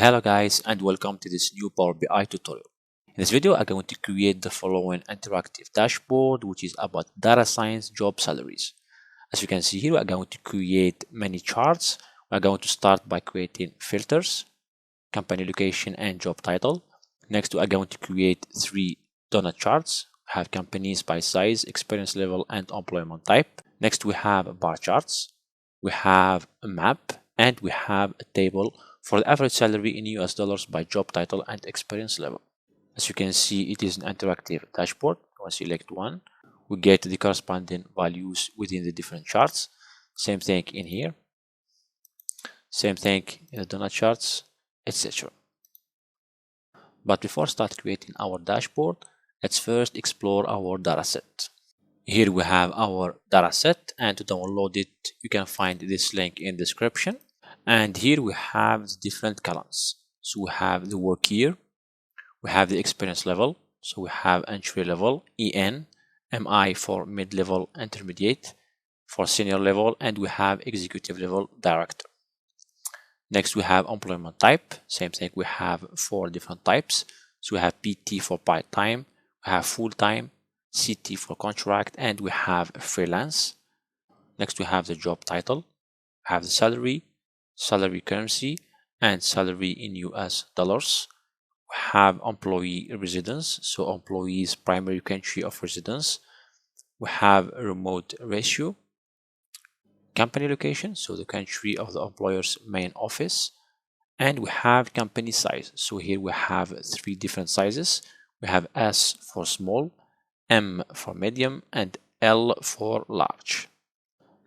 Hello guys, and welcome to this new Power BI tutorial. In this video, I'm going to create the following interactive dashboard, which is about data science job salaries. As you can see here, we're going to create many charts. We're going to start by creating filters, company location, and job title. Next, we are going to create three donut charts. We have companies by size, experience level, and employment type. Next, we have bar charts. We have a map, and we have a table for the average salary in US dollars by job title and experience level. As you can see, it is an interactive dashboard. When we select one, we get the corresponding values within the different charts. Same thing in here. Same thing in the donut charts, etc. But before start creating our dashboard, let's first explore our dataset. Here we have our dataset, and to download it, you can find this link in description. And here we have the different columns. So we have the work year, we have the experience level, so we have entry level, EN, MI for mid-level, intermediate, for senior level, and we have executive level, director. Next we have employment type, same thing, we have 4 different types. So we have PT for part-time, we have full-time, CT for contract, and we have freelance. Next we have the job title, we have the salary, salary currency, and salary in US dollars. We have employee residence, so employees' primary country of residence. We have a remote ratio, company location, so the country of the employer's main office, and we have company size. So here we have 3 different sizes. We have S for small, M for medium, and L for large.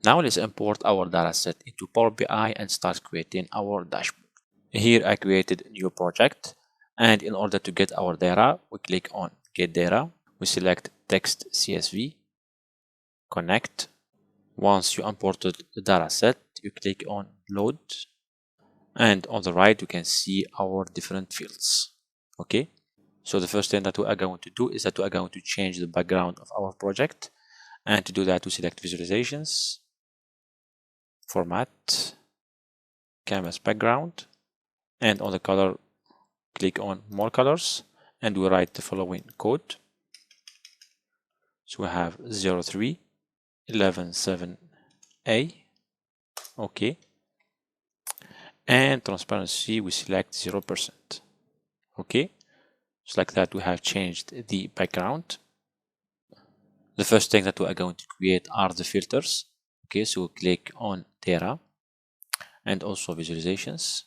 Now let's import our dataset into Power BI and start creating our dashboard. Here I created a new project, and in order to get our data, we click on Get Data. We select Text CSV, Connect. Once you imported the dataset, you click on Load, and on the right you can see our different fields. Okay, so the first thing that we are going to do is that we are going to change the background of our project, and to do that we select Visualizations, Format, Canvas Background, and on the color click on More Colors, and we write the following code. So we have 03.11.7a. Okay, and transparency we select 0%. Okay, just like that we have changed the background. The first thing that we are going to create are the filters. Okay, so we click on Data and also Visualizations.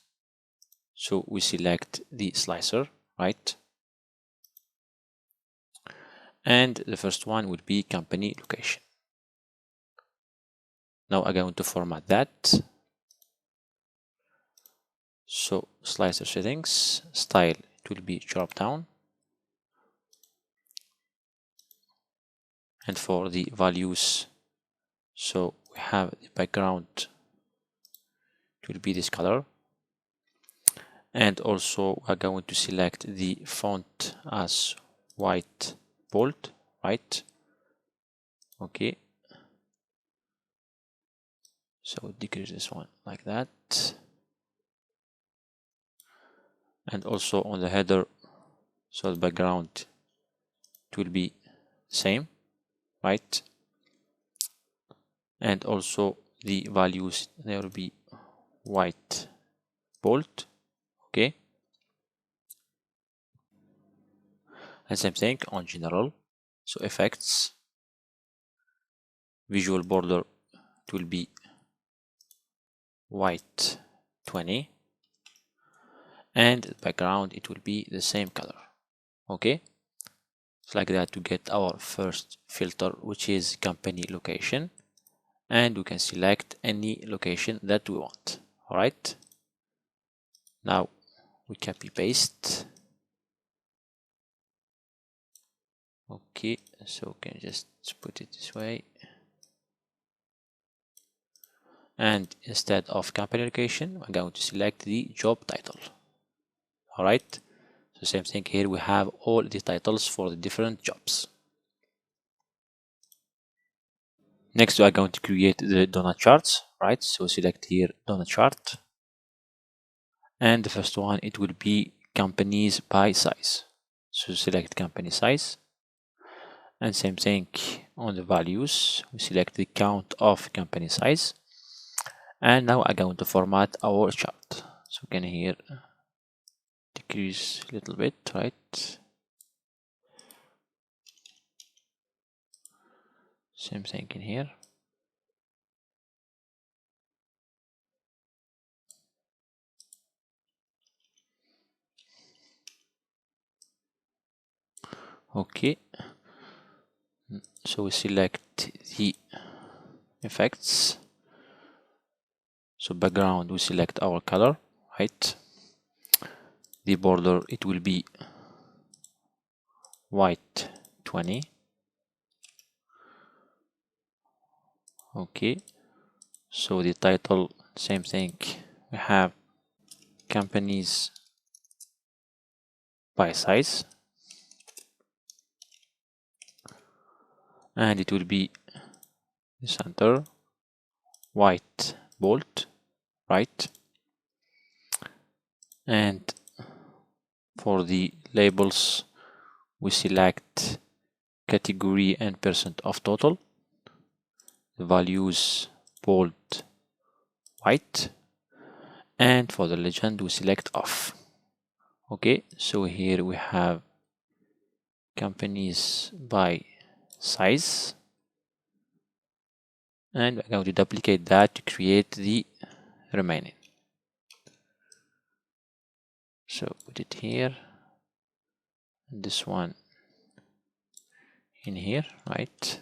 So we select the slicer, right? And the first one would be company location. Now I'm going to format that. So slicer settings, style, it will be drop down. And for the values, so we have the background, it will be this color. And also we're going to select the font as white bold, right? Okay, so decrease this one like that. And also on the header, so the background, it will be same, right? And also the values, they will be white bold. Okay, and same thing on general, so effects, visual border, it will be white 20, and background, it will be the same color. Okay, it's like that to get our first filter, which is company location, and we can select any location that we want. All right, now we copy paste. Okay, so we can just put it this way, and instead of company location, I'm going to select the job title. All right, so same thing here, we have all the titles for the different jobs. Next we are going to create the donut charts, right? So select here donut chart, and the first one, it will be companies by size. So select company size, and same thing on the values, we select the count of company size. And now I'm going to format our chart. So we can here decrease a little bit, right? Same thing in here. Okay, so we select the effects. So background, we select our color, right? The border, it will be white 20. Okay, so the title, same thing, we have companies by size, and it will be the center white bold, right? And for the labels, we select category and percent of total, the values bold white, and for the legend we select off. Okay, so here we have companies by size, and we're going to duplicate that to create the remaining. So put it here, and this one in here, right?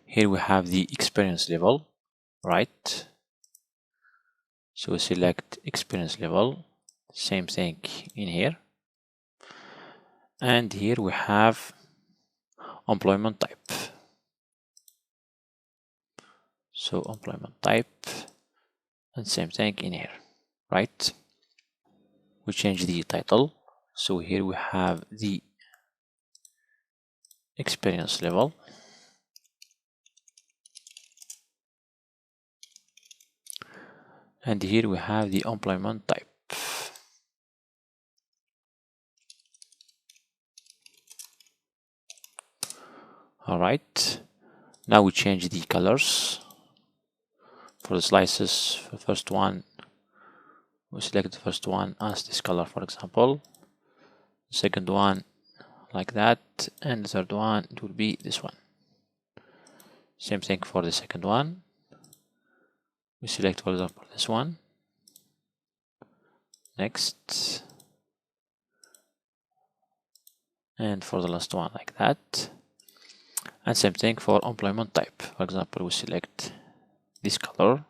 Here we have the experience level, right? So select experience level, same thing in here. And here we have employment type. So employment type, and same thing in here, right? We change the title. So here we have the experience level. And here we have the employment type. All right, now we change the colors. For the slices, for the first one, we select the first one as this color, for example. The second one like that, and the third one, it will be this one. Same thing for the second one. We select, for example, this one. Next. And for the last one, like that. And same thing for employment type. For example, we select this color,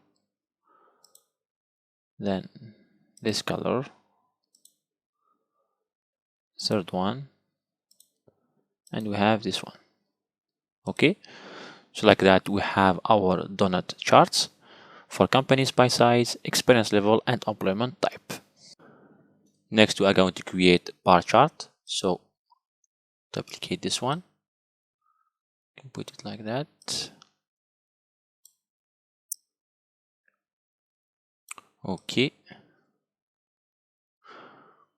then this color, third one, and we have this one. Okay, so like that we have our donut charts for companies by size, experience level, and employment type. Next we are going to create bar chart. So duplicate this one, you can put it like that. Okay,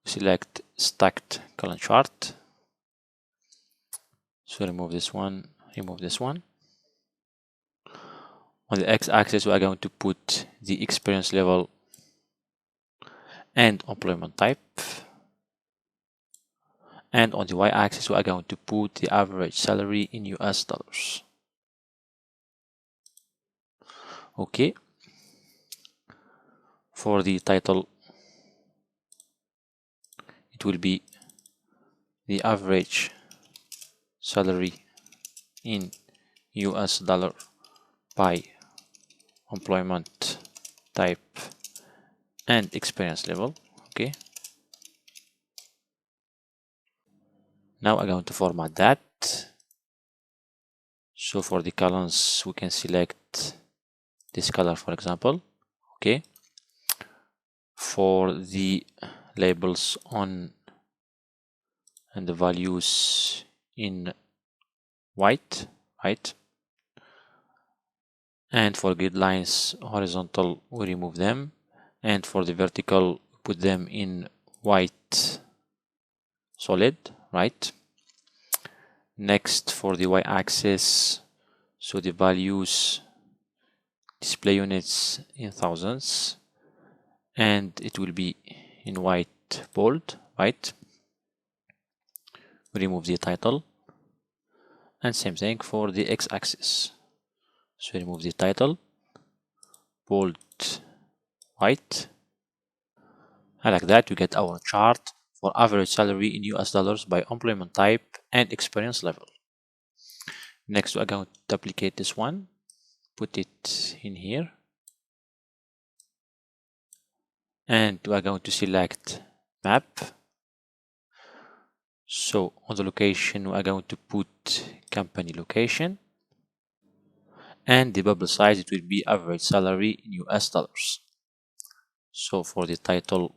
select stacked column chart. So remove this one, remove this one. On the x-axis we are going to put the experience level and employment type, and on the y-axis we are going to put the average salary in US dollars. Okay, for the title it will be the average salary in US dollar by employment type and experience level. Okay, now I'm going to format that. So for the columns we can select this color, for example. Okay, for the labels on and the values in white, right? And for grid lines horizontal, we remove them, and for the vertical put them in white solid, right? Next, for the y-axis, so the values display units in thousands, and it will be in white bold, right? Remove the title, and same thing for the x-axis. So remove the title, bold white, and like that we get our chart for average salary in US dollars by employment type and experience level. Next, we're going to duplicate this one, put it in here, and we're going to select map. So on the location, we're going to put company location, and the bubble size, it will be average salary in US dollars. So for the title,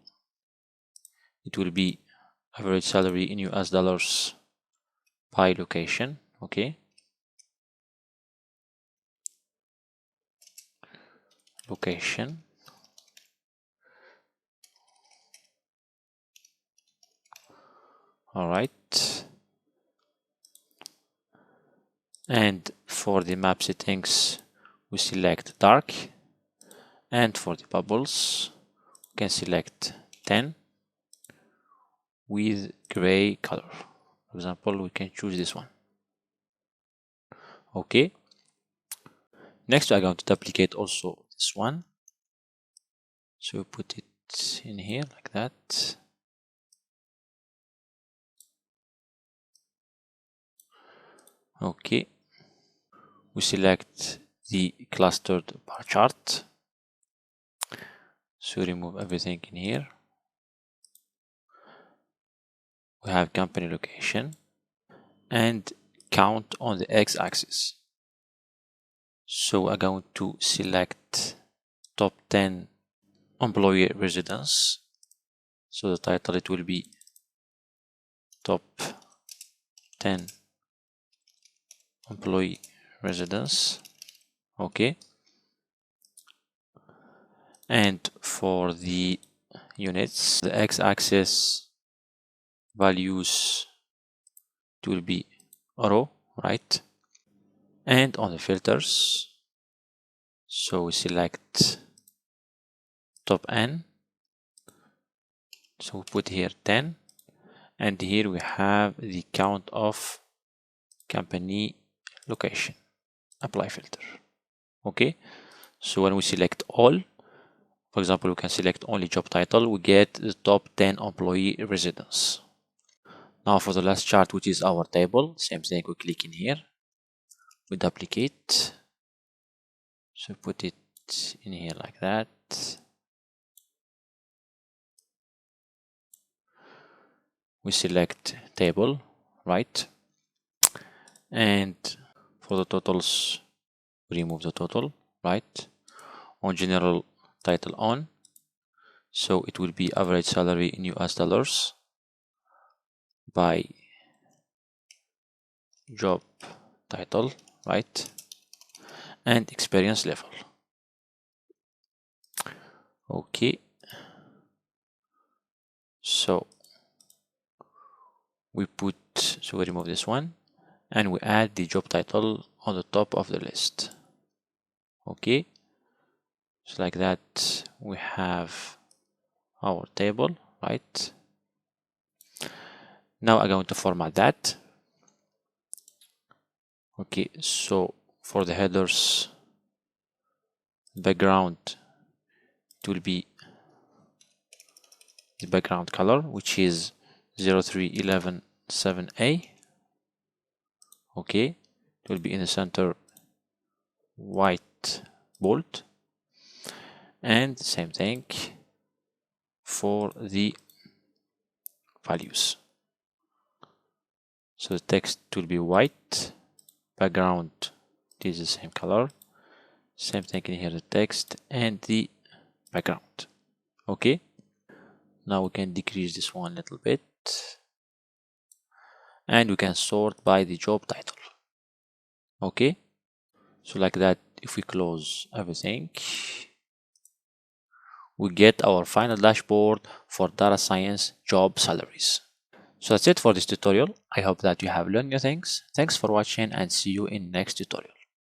it will be average salary in US dollars by location. Okay, location. All right, and for the map settings, we select dark, and for the bubbles, we can select 10 with gray color. For example, we can choose this one. Okay, next we are going to duplicate also this one, so we put it in here like that. Okay, we select the clustered bar chart, so remove everything in here. We have company location and count on the x-axis. So we're going to select top 10 employee residence. So the title, it will be top 10 employee residence. Okay, and for the units, the x-axis values, it will be row, right? And on the filters, so we select top n, so we put here 10, and here we have the count of company location, apply filter. Okay, so when we select all, for example, we can select only job title, we get the top 10 employee residence. Now for the last chart, which is our table, same thing, we click in here, we duplicate, so put it in here like that. We select table, right? And for the totals, we remove the total, right? On general, title on, so it will be average salary in US dollars by job title, right? And experience level. Okay, so we remove this one, and we add the job title on the top of the list. Okay, so like that we have our table, right? Now I'm going to format that. Okay, so for the headers, background, it will be the background color, which is 03117A. Okay, it will be in the center white bold, and same thing for the values. So the text will be white, background, it is the same color, same thing in here, the text and the background. Okay, now we can decrease this one a little bit, and we can sort by the job title. Okay, so like that, if we close everything, we get our final dashboard for data science job salaries. So that's it for this tutorial. I hope that you have learned new things. Thanks for watching and see you in next tutorial.